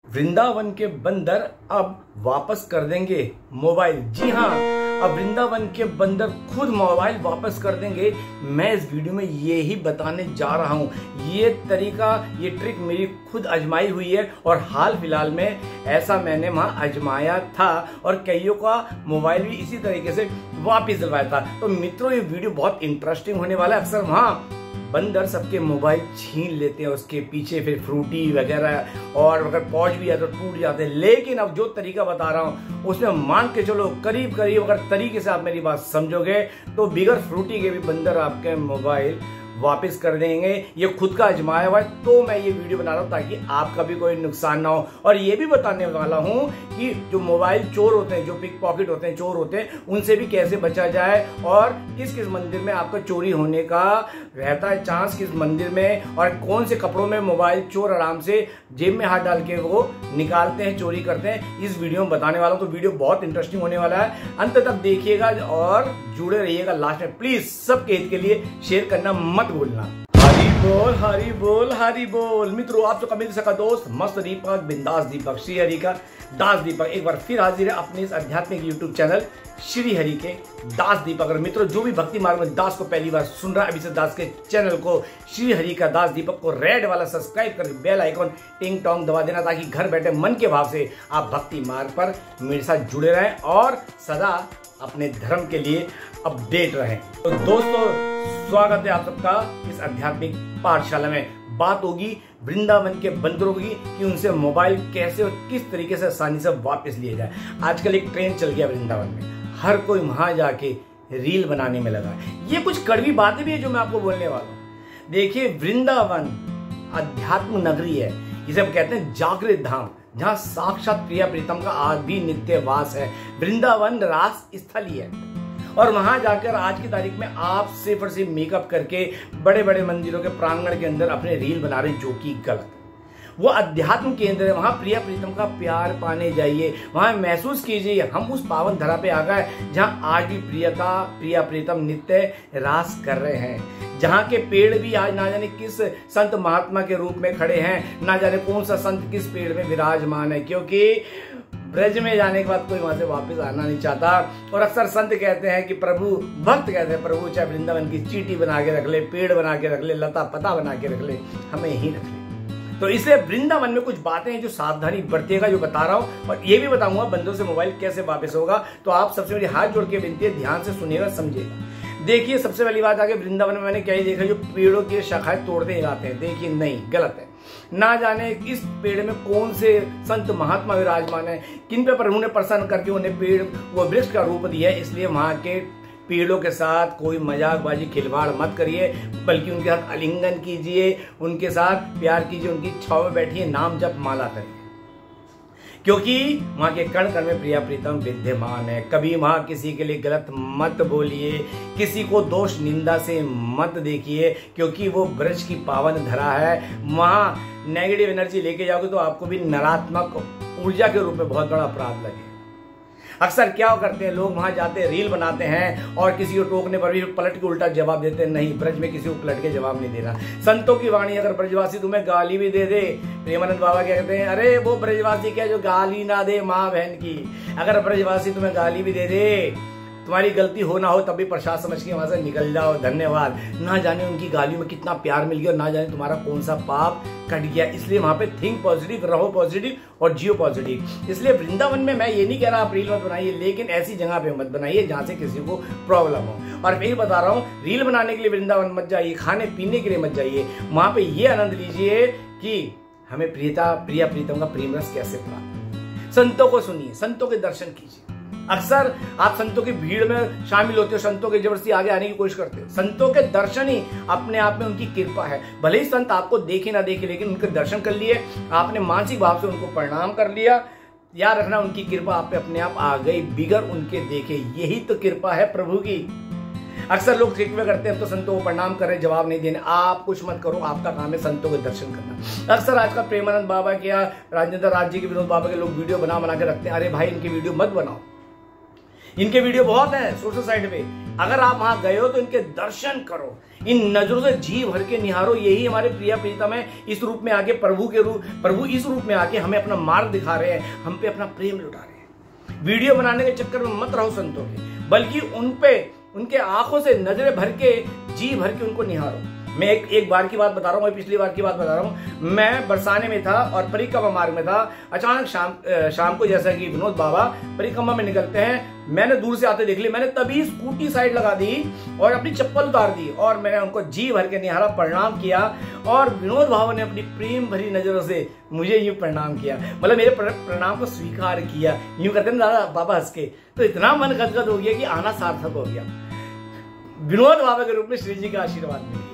वृंदावन के बंदर अब वापस कर देंगे मोबाइल। जी हाँ, अब वृंदावन के बंदर खुद मोबाइल वापस कर देंगे। मैं इस वीडियो में ये ही बताने जा रहा हूँ। ये तरीका, ये ट्रिक मेरी खुद आजमाई हुई है और हाल फिलहाल में ऐसा मैंने वहां आजमाया था और कईयों का मोबाइल भी इसी तरीके से वापस दिलवाया था। तो मित्रों, ये वीडियो बहुत इंटरेस्टिंग होने वाला है। अक्सर वहाँ बंदर सबके मोबाइल छीन लेते हैं, उसके पीछे फिर फ्रूटी वगैरह, और अगर पहुंच भी है तो टूट जाते हैं। लेकिन अब जो तरीका बता रहा हूं उसमें मान के चलो करीब करीब अगर तरीके से आप मेरी बात समझोगे तो बिगर फ्रूटी के भी बंदर आपके मोबाइल वापस कर देंगे। ये खुद का आजमाया हुआ है, तो मैं ये वीडियो बना रहा हूं ताकि आपका भी कोई नुकसान ना हो। और ये भी बताने वाला हूं कि जो मोबाइल चोर होते हैं, जो पिक पॉकेट होते हैं, चोर होते हैं, उनसे भी कैसे बचा जाए और किस किस मंदिर में आपका चोरी होने का रहता है चांस, किस मंदिर में, और कौन से कपड़ों में मोबाइल चोर आराम से जेब में हाथ डाल के वो निकालते हैं, चोरी करते हैं, इस वीडियो में बताने वाला हूं। तो वीडियो बहुत इंटरेस्टिंग होने वाला है, अंत तक देखिएगा और जुड़े रहिएगा लास्ट में। प्लीज सबके हित के लिए शेयर करना मत बोलना। हरी बोल, हरी बोल, हरी बोल। मित्रों, आप तो कभी सका दोस्त मस्त दीपक, बिंदास दीपक, श्री हरि का दास दीपक एक बार फिर हाजिर है अपने इस आध्यात्मिक यूट्यूब चैनल श्री हरि के दास दीपक। और मित्रों, जो भी भक्ति मार्ग में दास को पहली बार सुन रहा है, अभी से दास के चैनल को श्री हरि का दास दीपक को रेड वाला सब्सक्राइब कर बेल आइकॉन टिंग टोंग दबा देना, ताकि घर बैठे मन के भाव से आप भक्ति मार्ग पर मेरे साथ जुड़े रहें और सदा अपने धर्म के लिए अपडेट रहें। तो दोस्तों, स्वागत है आप सबका इस आध्यात्मिक पाठशाला में। बात होगी वृंदावन के बंदरों की कि उनसे मोबाइल कैसे और किस तरीके से आसानी से वापस लिए जाए। आजकल एक ट्रेंड चल गया वृंदावन में, हर कोई वहां जाके रील बनाने में लगा है। ये कुछ कड़वी बातें भी है जो मैं आपको बोलने वाला हूं। देखिए, वृंदावन अध्यात्म नगरी है, इसे हम कहते हैं जागृत धाम, जहां साक्षात प्रिया प्रीतम का आज भी नित्य वास है। वृंदावन रास स्थल ही है और वहां जाकर आज की तारीख में आप सिर्फ और सिर्फ मेकअप करके बड़े बड़े मंदिरों के प्रांगण के अंदर अपने रील बना रहे, जो कि गलत है। वो अध्यात्म केंद्र है, वहां प्रिया प्रीतम का प्यार पाने जाइए, वहां महसूस कीजिए हम उस पावन धरा पे आ गए जहां आज भी प्रिया प्रीतम नित्य रास कर रहे हैं, जहां के पेड़ भी आज ना जाने किस संत महात्मा के रूप में खड़े हैं, ना जाने कौन सा संत किस पेड़ में विराजमान है, क्योंकि ब्रज में जाने के बाद कोई वहां से वापस आना नहीं चाहता। और अक्सर संत कहते हैं कि प्रभु, भक्त कहते हैं प्रभु चाहे वृंदावन की चीटी बना के रख ले, पेड़ बना के रख ले, लता पता बना के रख ले, हमें यही रख ले। तो इसलिए वृंदावन में कुछ बातें हैं जो सावधानी बरतिएगा, जो बता रहा हूं, और ये भी बताऊंगा बंदों से मोबाइल कैसे वापस होगा। तो आप सबसे मेरी हाथ जोड़ के विनती है, ध्यान से सुनिएगा, समझिएगा। देखिए, सबसे पहली बात आगे वृंदावन में मैंने क्या ही देखा, जो पेड़ों की शाखाएं तोड़ते ही जाते हैं। देखिए, नहीं, गलत है। ना जाने इस पेड़ में कौन से संत महात्मा विराजमान है, किन पे प्रभु ने प्रसन्न करके उन्हें पेड़ वो वृक्ष का रूप दिया है। इसलिए वहां के पेड़ों के साथ कोई मजाकबाजी खिलवाड़ मत करिए, बल्कि उनके साथ आलिंगन कीजिए, उनके साथ प्यार कीजिए, उनकी छाव में बैठिए, नाम जप माला करिए, क्योंकि वहां के कण कण में प्रिया प्रीतम विद्यमान है। कभी वहां किसी के लिए गलत मत बोलिए, किसी को दोष निंदा से मत देखिए, क्योंकि वो ब्रज की पावन धरा है। वहां नेगेटिव एनर्जी लेके जाओगे तो आपको भी नकारात्मक ऊर्जा के रूप में बहुत बड़ा अपराध लगे। अक्सर क्या करते हैं लोग, वहां जाते हैं, रील बनाते हैं और किसी को टोकने पर भी पलट के उल्टा जवाब देते हैं। नहीं, ब्रज में किसी को पलट के जवाब नहीं देना। संतों की वाणी, अगर ब्रजवासी तुम्हें गाली भी दे दे, प्रेमानंद बाबा क्या कहते हैं, अरे वो ब्रजवासी क्या जो गाली ना दे माँ बहन की। अगर ब्रजवासी तुम्हें गाली भी दे दे, तुम्हारी गलती हो ना हो, तब भी प्रसाद समझ के वहां से निकल जाओ, धन्यवाद। ना जाने उनकी गालियों में कितना प्यार मिल गया और ना जाने तुम्हारा कौन सा पाप कट गया। इसलिए वहां पे थिंक पॉजिटिव, रहो पॉजिटिव और जियो पॉजिटिव। इसलिए वृंदावन में मैं ये नहीं कह रहा आप रील मत बनाइए, लेकिन ऐसी जगह पे मत बनाइए जहां से किसी को प्रॉब्लम हो। और फिर बता रहा हूँ, रील बनाने के लिए वृंदावन मत जाइए, खाने पीने के लिए मत जाइए। वहां पे ये आनंद लीजिए कि हमें प्रिया प्रीतम का प्रेम रस कैसे प्राप्त। संतों को सुनिए, संतों के दर्शन कीजिए। अक्सर आप संतों की भीड़ में शामिल होते हो, संतों के जबरदस्ती आगे आने की कोशिश करते हो। संतों के दर्शन ही अपने आप में उनकी कृपा है। भले ही संत आपको देखे ना देखे, लेकिन उनके दर्शन कर लिए, आपने मानसिक भाव से उनको प्रणाम कर लिया। याद रखना, उनकी कृपा आप पे अपने आप आ गई बिगर उनके देखे। यही तो कृपा है प्रभु की। अक्सर लोग शिकवे करते हैं तो संतों को प्रणाम कर रहे, जवाब नहीं देने। आप कुछ मत करो, आपका काम है संतों के दर्शन करना। अक्सर आजकल प्रेमानंद बाबा के या राजेंद्र राज जी के, विनोद बाबा के लोग वीडियो बना के रखते हैं। अरे भाई, इनकी वीडियो मत बनाओ। इनके वीडियो बहुत हैं सोशल साइट पे, अगर आप वहां गए हो तो इनके दर्शन करो, इन नजरों से जी भर के निहारो। यही हमारे प्रिय प्रीतम है, इस रूप में आके प्रभु इस रूप में आके हमें अपना मार्ग दिखा रहे हैं, हम पे अपना प्रेम लुटा रहे हैं। वीडियो बनाने के चक्कर में मत रहो संतों के, बल्कि उन पे उनके आंखों से नजरें भर के जी भर के उनको निहारो। मैं एक बार की बात बता रहा हूँ, पिछली बार की बात बता रहा हूँ। मैं बरसाने में था और परिक्रमा मार्ग में था। अचानक शाम को जैसा कि विनोद बाबा परिक्रमा में निकलते हैं, मैंने दूर से आते देख ली, मैंने तभी स्कूटी साइड लगा दी और अपनी चप्पल उतार दी और मैंने उनको जी भर के निहारा, प्रणाम किया और विनोद बाबा ने अपनी प्रेम भरी नजरों से मुझे यूं प्रणाम किया, मतलब मेरे प्रणाम को स्वीकार किया। यूं करते ना दादा बाबा हंस के, तो इतना मन गदगद हो गया कि आना सार्थक हो गया। विनोद बाबा के रूप में श्री जी का आशीर्वाद मिल गया।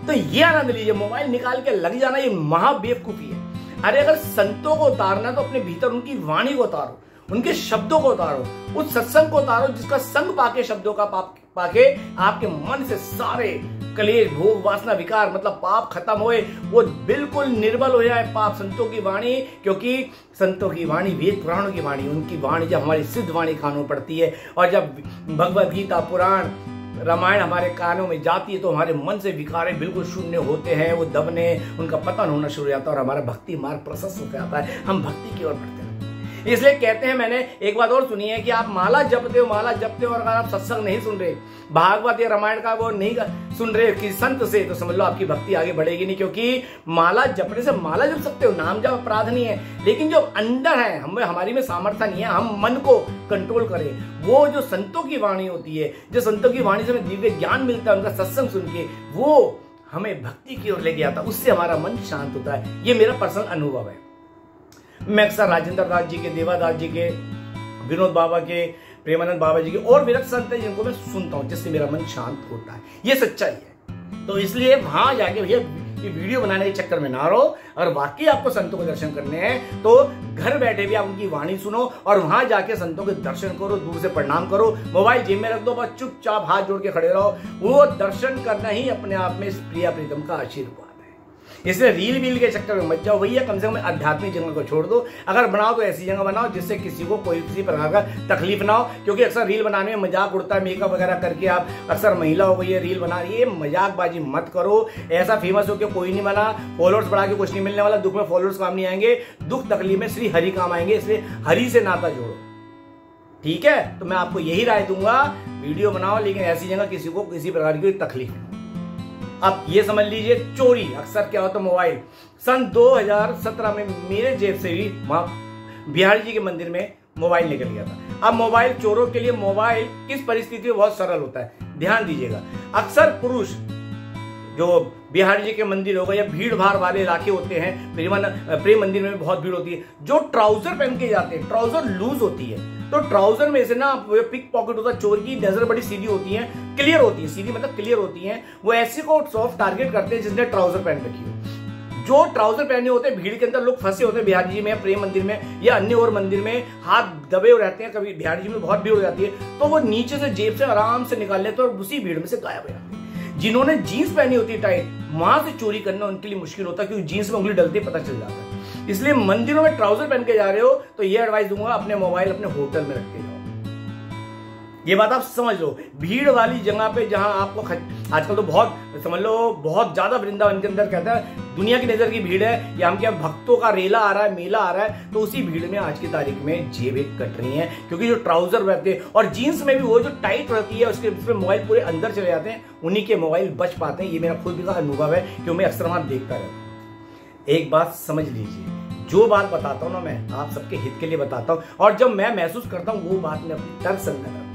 तो ये आनंद लीजिए, मोबाइल निकाल के लग जाना ये महा बेवकूफी है। अरे अगर संतों को उतारना तो अपने भीतर उनकी वाणी को उतारो, उनके शब्दों को उतारो, उस सत्संग को उतारो जिसका संग पाके, शब्दों का पाके आपके मन से सारे कलेश, भोग, वासना, विकार मतलब पाप खत्म होए, वो बिल्कुल निर्बल हो जाए पाप। संतों की वाणी, क्योंकि संतों की वाणी वेद पुराणों की वाणी, उनकी वाणी जब हमारी सिद्ध वाणी कानों पड़ती है और जब भगवद गीता, पुराण, रामायण हमारे कानों में जाती है तो हमारे मन से विकारें बिल्कुल शून्य होते हैं, वो दबने, उनका पतन होना शुरू हो जाता है और हमारा भक्ति मार्ग प्रशस्त हो जाता है, हम भक्ति की ओर बढ़ते हैं। इसलिए कहते हैं, मैंने एक बात और सुनी है कि आप माला जपते हो और अगर आप सत्संग नहीं सुन रहे, भागवत या रामायण का वो नहीं सुन रहे कि संत से, तो समझ लो आपकी भक्ति आगे बढ़ेगी नहीं। क्योंकि माला जपने से माला जप सकते हो, नाम जप अपराध नहीं है, लेकिन जो अंदर है हमारी में सामर्थ्य नहीं है, हम मन को कंट्रोल करें। वो जो संतों की वाणी होती है, जो संतों की वाणी से हमें दिव्य ज्ञान मिलता है, उनका सत्संग सुन के वो हमें भक्ति की ओर ले गया था, उससे हमारा मन शांत होता है। ये मेरा पर्सनल अनुभव है। मैं अक्सर राजेंद्र दास जी के, देवादास जी के, विनोद बाबा के, प्रेमानंद बाबा जी के और विरक्त संत है जिनको मैं सुनता हूं, जिससे मेरा मन शांत होता है। ये सच्चाई है। तो इसलिए वहां जाके भैया ये वीडियो बनाने के चक्कर में ना रहो, और वाकई आपको संतों के दर्शन करने हैं तो घर बैठे भी आप उनकी वाणी सुनो और वहां जाके संतों के दर्शन करो, दूर से प्रणाम करो, मोबाइल जेब में रख दो, बस चुपचाप हाथ जोड़ के खड़े रहो। वो दर्शन करना ही अपने आप में प्रिया प्रीतम का आशीर्वाद है। इसलिए रील के चक्कर में मत जाओ भैया, कम से कम आध्यात्मिक जगह को छोड़ दो। अगर बनाओ तो ऐसी जगह बनाओ जिससे किसी को कोई किसी प्रकार का तकलीफ ना हो, क्योंकि अक्सर रील बनाने में मजाक उड़ता है, मेकअप वगैरह करके आप अक्सर महिला हो गई है रील बना रही है, मजाकबाजी मत करो। ऐसा फेमस होकर कोई नहीं बना, फॉलोअर्स बढ़ा के कुछ नहीं मिलने वाला, दुख में फॉलोअर्स काम नहीं आएंगे, दुख तकलीफ में श्री हरि काम आएंगे। इसलिए हरि से नाता जोड़ो, ठीक है। तो मैं आपको यही राय दूंगा, वीडियो बनाओ लेकिन ऐसी जगह किसी को किसी प्रकार की तकलीफ नहीं। अब ये समझ लीजिए, चोरी अक्सर क्या होता है, मोबाइल सन 2017 में मेरे जेब से भी वहां बिहारी जी के मंदिर में मोबाइल निकल गया था। अब मोबाइल चोरों के लिए मोबाइल किस परिस्थिति में बहुत सरल होता है, ध्यान दीजिएगा। अक्सर पुरुष जो बिहारी जी के मंदिर होगा या भीड़ भाड़ वाले इलाके होते हैं, प्रेम मंदिर में बहुत भीड़ होती है, जो ट्राउजर पहन के जाते हैं, ट्राउजर लूज होती है, तो ट्राउजर में से ना पिक पॉकेट होता है, चोर की नजर बड़ी सीधी होती है, क्लियर होती है, सीधी मतलब क्लियर होती है, वो ऐसे को सॉफ्ट टारगेट करते हैं जिसने ट्राउजर पहन रखी हो। जो ट्राउजर पहने होते हैं, भीड़ के अंदर लोग फंसे होते हैं, बिहारी जी में, प्रेम मंदिर में या अन्य और मंदिर में हाथ दबे हो रहते हैं, कभी बिहारी जी में बहुत भीड़ हो जाती है, तो वो नीचे से जेब से आराम से निकाल लेते हैं और उसी भीड़ में से गायब हो जाते हैं। जिन्होंने जीन्स पहनी होती है टाइट, वहां से चोरी करना उनके लिए मुश्किल होता है, क्योंकि जीन्स में उंगली डलती पता चल जाता है। इसलिए मंदिरों में ट्राउजर पहन के जा रहे हो तो ये एडवाइस दूंगा, अपने मोबाइल अपने होटल में रख के जाओ। ये बात आप समझ लो, भीड़ वाली जगह पे जहां आपको आजकल तो बहुत समझ लो बहुत ज्यादा वृंदावन के अंदर कहता है दुनिया की नजर की भीड़ है, या हम क्या भक्तों का रेला आ रहा है, मेला आ रहा है, तो उसी भीड़ में आज की तारीख में जेबें कट रही हैं, क्योंकि जो ट्राउजर रहते हैं और जीन्स में भी वो जो टाइट रहती है उसके उसमें मोबाइल पूरे अंदर चले जाते हैं, उन्हीं के मोबाइल बच पाते हैं। ये मेरा खुद का अनुभव है, क्योंकि मैं अक्सर वहां देखता रहता हूँ। एक बात समझ लीजिए, जो बात बताता हूँ ना मैं आप सबके हित के लिए बताता हूँ, और जब मैं महसूस करता हूँ वो बात मैं अपनी तर्क संग करता हूँ।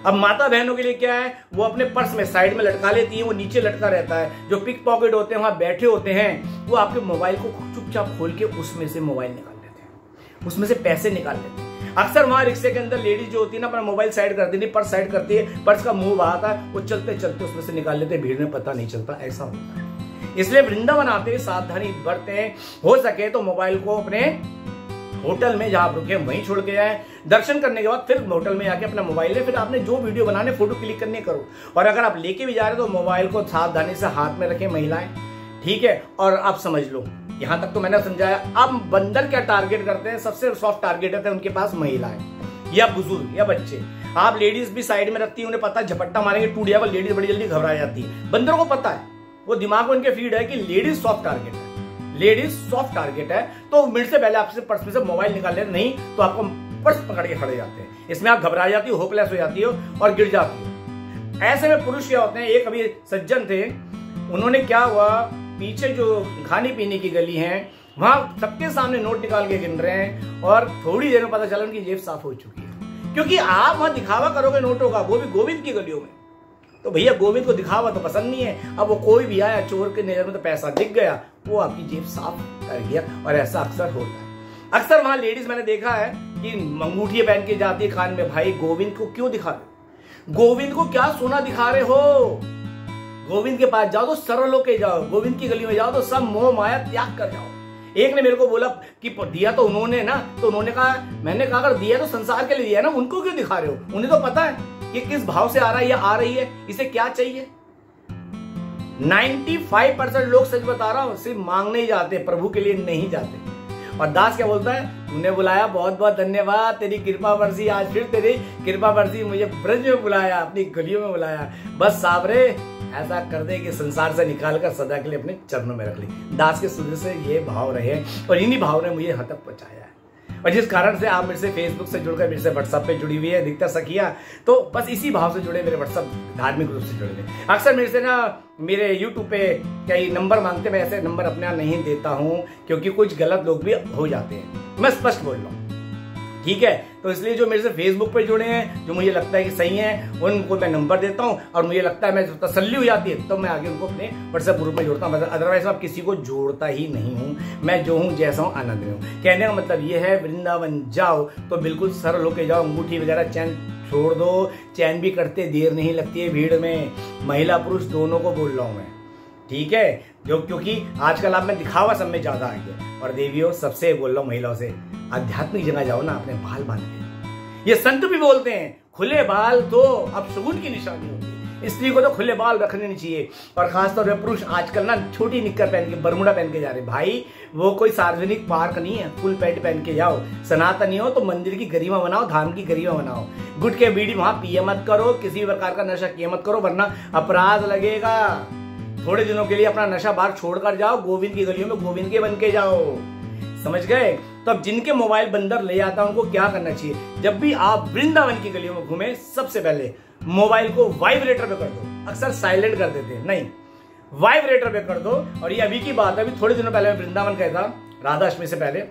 अब माता बहनों के लिए क्या है, वो अपने पर्स में साइड में लटका लेती हैं, वो नीचे लटका रहता है, जो पिक पॉकेट होते हैं वहां बैठे होते हैं, वो आपके मोबाइल को चुपचाप खोल के उसमें से मोबाइल निकाल लेते हैं, उसमें से पैसे निकाल लेते हैं। अक्सर वहां रिक्शे के अंदर लेडीज जो होती है ना, अपना मोबाइल साइड कर देती है, पर्स साइड करती है, पर्स का मुंह बहाता है, वो चलते चलते उसमें से निकाल लेते हैं, भीड़ में पता नहीं चलता, ऐसा होता है। इसलिए वृंदावन आते हुए सावधानी बरते हैं, हो सके तो मोबाइल को अपने होटल में जहां आप रुके वहीं छोड़ के जाए। दर्शन करने के बाद फिर होटल में आके अपना मोबाइल ले, फिर आपने जो वीडियो बनाने फोटो क्लिक करने करो, और अगर आप लेके भी जा रहे हो तो मोबाइल को सावधानी से हाथ में रखें महिलाएं, ठीक है। और आप समझ लो, यहां तक तो मैंने समझाया। अब बंदर क्या टारगेट करते हैं, सबसे सॉफ्ट टारगेट है उनके पास महिलाएं। या बुजुर्ग या बच्चे, आप लेडीज भी साइड में रखती है, उन्हें पता है झपट्टा मारेंगे टूट जाएगा, लेडीज बड़ी जल्दी घबरा जाती है। बंदरों को पता है, वो दिमाग में उनके फीड है कि लेडीज सॉफ्ट टारगेट है, लेडीज सॉफ्ट टारगेट है, तो मिनट से पहले आपसे पर्स में से मोबाइल निकाल ले, नहीं तो आपको पर्स पकड़ के खड़े जाते हैं। इसमें आप घबरा जाती हो, होपलेस हो जाती हो और गिर जाती हो। ऐसे में पुरुष क्या होते हैं, एक अभी सज्जन थे, उन्होंने क्या हुआ, पीछे जो खाने पीने की गली है वहां सबके सामने नोट निकाल के गिन रहे हैं और थोड़ी देर में पता चला उनकी जेब साफ हो चुकी है। क्योंकि आप वहां दिखावा करोगे नोटों का, वो भी गोविंद की गलियों में, तो भैया गोविंद को दिखावा तो पसंद नहीं है। अब वो कोई भी आया, चोर के नजर में तो पैसा दिख गया, वो आपकी जेब साफ कर गया। और ऐसा अक्सर होता है। अक्सर वहां लेडीज मैंने देखा है कि अंगूठियां पहन के जाती है कान में। भाई गोविंद को क्यों दिखा रहे, गोविंद को क्या सोना दिखा रहे हो? गोविंद के पास जाओ तो सरल होके जाओ, गोविंद की गली में जाओ तो सब मोह माया त्याग कर जाओ। एक ने मेरे को बोला कि दिया तो उन्होंने ना, तो उन्होंने कहा, मैंने कहा अगर दिया तो संसार के लिए दिया ना, उनको क्यों दिखा रहे हो? उन्हें तो पता है कि किस भाव से आ रहा है या आ रही है, इसे क्या चाहिए। 95% लोग, सच बता रहा हूं, सिर्फ मांगने ही जाते, प्रभु के लिए नहीं जाते। और दास क्या बोलता है, तूने बुलाया बहुत बहुत धन्यवाद, तेरी कृपा बरसी, आज फिर तेरी कृपा बरसी, मुझे ब्रज में बुलाया, अपनी गलियों में बुलाया, बस साबरे ऐसा कर दे कि संसार से निकाल कर सदा के लिए अपने चरणों में रख ली। दास के शुरू से ये भाव रहे और इन्हीं भाव ने मुझे यहाँ तक पहुंचाया है। और जिस कारण से आप मेरे से फेसबुक से जुड़कर मेरे से व्हाट्सएप पे जुड़ी हुई है अधिकतर सखियां, तो बस इसी भाव से जुड़े, मेरे व्हाट्सएप धार्मिक रूप से जुड़े हुए। अक्सर मेरे से ना मेरे यूट्यूब पे कई नंबर मांगते, मैं ऐसे नंबर अपने यहाँ नहीं देता हूँ क्योंकि कुछ गलत लोग भी हो जाते हैं, मैं स्पष्ट बोल रहा हूँ, ठीक है। तो इसलिए जो मेरे से फेसबुक पे जुड़े हैं, जो मुझे लगता है कि सही है, उनको मैं नंबर देता हूँ और मुझे लगता है मैं तसल्ली हो जाती है तो मैं आगे उनको अपने व्हाट्सएप ग्रुप में जोड़ता हूँ। अदरवाइज मैं किसी को जोड़ता ही नहीं हूँ, मैं जो हूँ जैसा हूँ आनंद में हूँ। कहने का मतलब ये है, वृंदावन जाओ तो बिल्कुल सरल होके जाओ, अंगूठी वगैरह चैन छोड़ दो, चैन भी करते देर नहीं लगती है भीड़ में, महिला पुरुष दोनों को बोल रहा हूँ मैं, ठीक है। जो क्योंकि आजकल आप में दिखावा सब में ज्यादा आ गया। और देवियों, सबसे बोल रहा हूँ महिलाओं से, आध्यात्मिक जगह जाओ ना, अपने बाल बांध के। ये संत भी बोलते हैं खुले बाल तो अब शगुन की निशानी होती है, स्त्री को तो खुले बाल रखने नहीं चाहिए। और खासतौर पर पुरुष आजकल ना छोटी निक्कर पहन के, बरमुडा पहन के जा रहे। भाई वो कोई सार्वजनिक पार्क नहीं है, फुल पैंट पहन के जाओ। सनातनी हो तो मंदिर की गरिमा बनाओ, धाम की गरिमा बनाओ। गुटखे बीड़ी वहां पिए मत करो, किसी भी प्रकार का नशा किए मत करो, वरना अपराध लगेगा। थोड़े दिनों के लिए अपना नशा बाहर छोड़कर जाओ, गोविंद की गलियों में गोविंद के बन के जाओ, समझ गए। तो अब जिनके मोबाइल बंदर ले जाता है उनको क्या करना चाहिए, जब भी आप वृंदावन की गलियों में घूमे, सबसे पहले मोबाइल को वाइब्रेटर पे कर दो। अक्सर साइलेंट कर देते हैं, नहीं, वाइब्रेटर पे कर दो। और ये अभी की बात है, अभी थोड़े दिनों पहले मैं वृंदावन गया था, राधाष्टमी से पहले,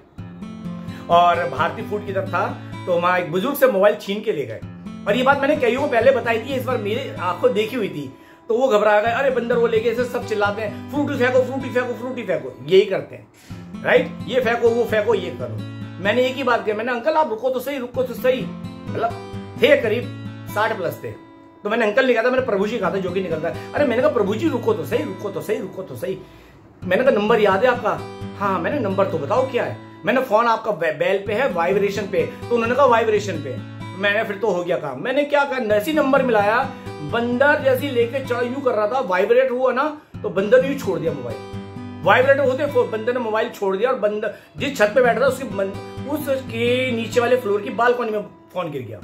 और भारतीय फूड की तरफ था, तो वहां एक बुजुर्ग से मोबाइल छीन के ले गए। और ये बात मैंने कईयों को पहले बताई थी, इस बार मेरी आंखों देखी हुई थी, तो वो घबरा गए, अरे बंदर वो लेके, ऐसे सब चिल्लाते हैं, फ्रूटी फेंको फ्रूटी फेंको फ्रूटी फेंको, यही करते हैं, राइट, ये फेंको वो फेंको ये करो। मैंने एक ही बात कही, मैंने अंकल आप रुको तो सही, रुको तो सही, मतलब थे करीब 60 प्लस थे, तो मैंने अंकल नहीं कहा था, मैंने प्रभु जी कहा था, जो कि निकलता है। अरे मैंने कहा प्रभु जी रुको तो सही, रुको तो सही, रुको तो सही। मैंने कहा नंबर याद है आपका? हाँ। मैंने नंबर तो बताओ क्या है? मैंने फोन आपका बेल पे है, वाइब्रेशन पे, तो उन्होंने कहा वाइब्रेशन पे। मैंने फिर तो हो गया काम, मैंने क्या कहा, नैसी नंबर मिलाया, बंदर जैसी लेके चढ़ यूं कर रहा था, वाइब्रेट हुआ ना तो बंदर यूं छोड़ दिया मोबाइल, वाइब्रेट होते बंदर ने मोबाइल छोड़ दिया, और बंदर जिस छत पे बैठा था उसके नीचे वाले फ्लोर की बालकनी में फोन गिर गया।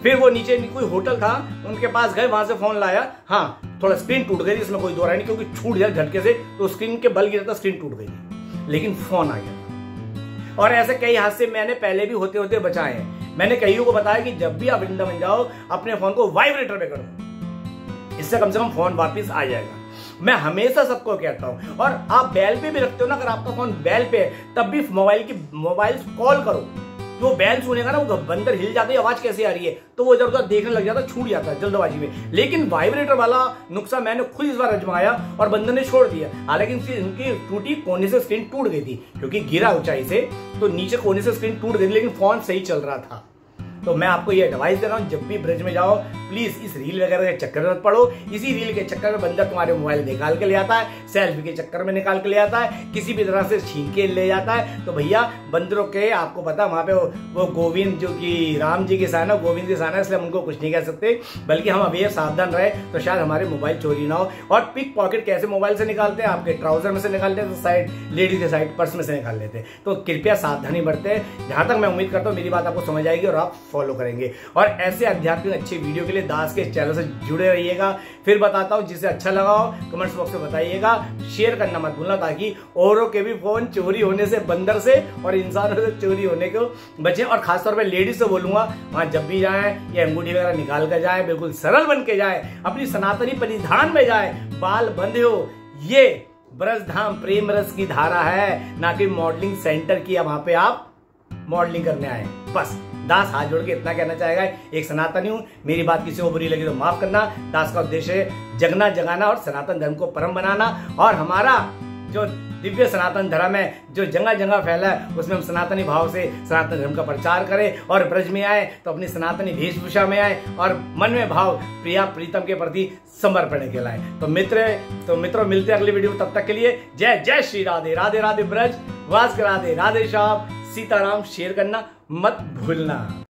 फिर वो नीचे कोई होटल था, उनके पास गए, वहां से फोन लाया। हाँ, थोड़ा स्क्रीन टूट गई थी, इसमें कोई दो राय नहीं, क्योंकि छूट गया झटके से, तो स्क्रीन के बल गिरा था, स्क्रीन टूट गई थी, लेकिन फोन आ गया। और ऐसे कई हादसे मैंने पहले भी होते होते बचाए हैं। मैंने कईयों को बताया कि जब भी आप वृंदावन जाओ, अपने फोन को वाइब्रेटर पे करो, इससे कम से कम फोन वापस आ जाएगा। मैं हमेशा सबको कहता हूं। और आप बैल पे भी रखते हो ना, अगर आपका फोन बैल पे है, तब भी मोबाइल कॉल करो, जो बैल सुनेगा ना, वो बंदर हिल जाता है, आवाज कैसे आ रही है, तो वो इधर उधर देखने लग जाता है, छूट जाता है जल्दबाजी में। लेकिन वाइब्रेटर वाला नुस्खा मैंने खुद इस बार आजमाया और बंदर ने छोड़ दिया। हालांकि इनकी टूटी कोने से स्क्रीन टूट गई थी, क्योंकि गिरा ऊंचाई से, तो नीचे कोने से स्क्रीन टूट गई, लेकिन फोन सही चल रहा था। तो मैं आपको ये एडवाइस दे रहा हूं, जब भी ब्रज में जाओ, प्लीज इस रील वगैरह के चक्कर में मत पड़ो। इसी रील के चक्कर में बंदर तुम्हारे मोबाइल निकाल के ले आता है, सेल्फी के चक्कर में निकाल के ले आता है, किसी भी तरह से छीन के ले जाता है। तो भैया बंदरों के, आपको पता वहां पे वो गोविंद, जो कि राम जी के साथ है, गोविंद के साथ है, इसलिए हम उनको कुछ नहीं कह सकते, बल्कि हम अभी सावधान रहे तो शायद हमारे मोबाइल चोरी ना हो। और पिक पॉकेट कैसे मोबाइल से निकालते हैं, आपके ट्राउजर में से निकालते हैं, तो साइड लेडीज के साइड पर्स में से निकाल लेते हैं। तो कृपया सावधानी बरते। जहां तक मैं उम्मीद करता हूँ मेरी बात आपको समझ आएगी और आप फॉलो करेंगे। और ऐसे आध्यात्मिक अच्छे वीडियो के लिए दास के चैनल से जुड़े रहिएगा। फिर बताता हूं, जिसे अच्छा लगा हो कमेंट्स बॉक्स में बताइएगा, शेयर करना मत भूलना, ताकि औरों के भी फोन चोरी होने से, बंदर से और इंसानों से चोरी होने को बचे। और खासतौर पर लेडीज से बोलूंगा, वहां जब भी जाए ये अंगूठी वगैरह निकाल कर जाए, बिल्कुल सरल बन के जाए, अपनी सनातनी परिधान में जाए, बाल बंधे हो। ये ब्रजधाम प्रेम रस की धारा है, ना कि मॉडलिंग सेंटर की वहां पे आप मॉडलिंग करने आए। बस दास हाथ जोड़ के इतना कहना चाहेगा, एक सनातनी हूं, मेरी बात किसी को बुरी लगी तो माफ करना। दास का उद्देश्य है जगना जगाना और सनातन धर्म को परम बनाना। और हमारा जो दिव्य सनातन धर्म है, जो जगह जगह फैला है, उसमें हम सनातनी भाव से सनातन धर्म का प्रचार करें। और ब्रज में आए तो अपनी सनातनी वेशभूषा में आए और मन में भाव प्रिया प्रीतम के प्रति समर्पण के लाए। तो मित्रों मिलते हैं अगली वीडियो। तब तक के लिए जय जय श्री राधे। राधे राधे ब्रज वास राधे राधे श्याम सीताराम। शेयर करना मत भूलना।